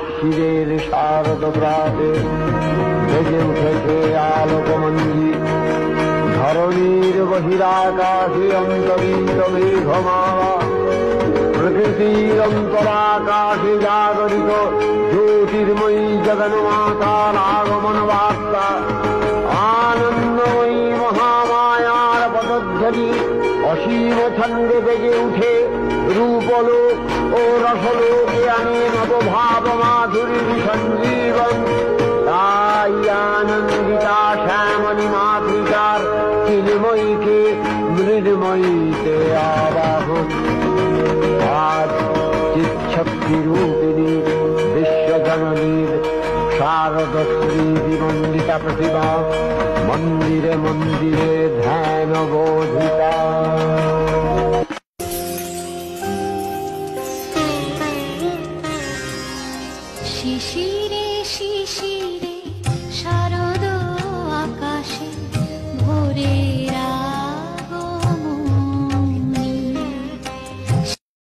শিরের শারদ প্রাতে বেজে উঠেছে আলোকমঞ্জি। ধরণীর বহিরাকাশে অন্তরিত মেঘমালা, প্রকৃতির অন্তরাকাশে জাগরিত জ্যোতির্ময়ী জগন্মাতার আগমন বার্তা। আনন্দময়ী মহামায়ার পদধ্বনি অসীম ছন্দে বেজে উঠে রূপলোক ও রসলোকে আনে নবভাব মাধুরীর সঞ্জীবন। তাই আনন্দিতা শ্যামণী মাতৃকার চিন্ময়ীকে মৃন্ময়ীতে আবাহন। আজ চিৎশক্তি রূপিণী বিশ্বজননীর শারদ শ্রী বিমণ্ডিতা প্রতিমা মন্দিরে মন্দিরে ধ্যান বোধিতা। শিশিরে শিশির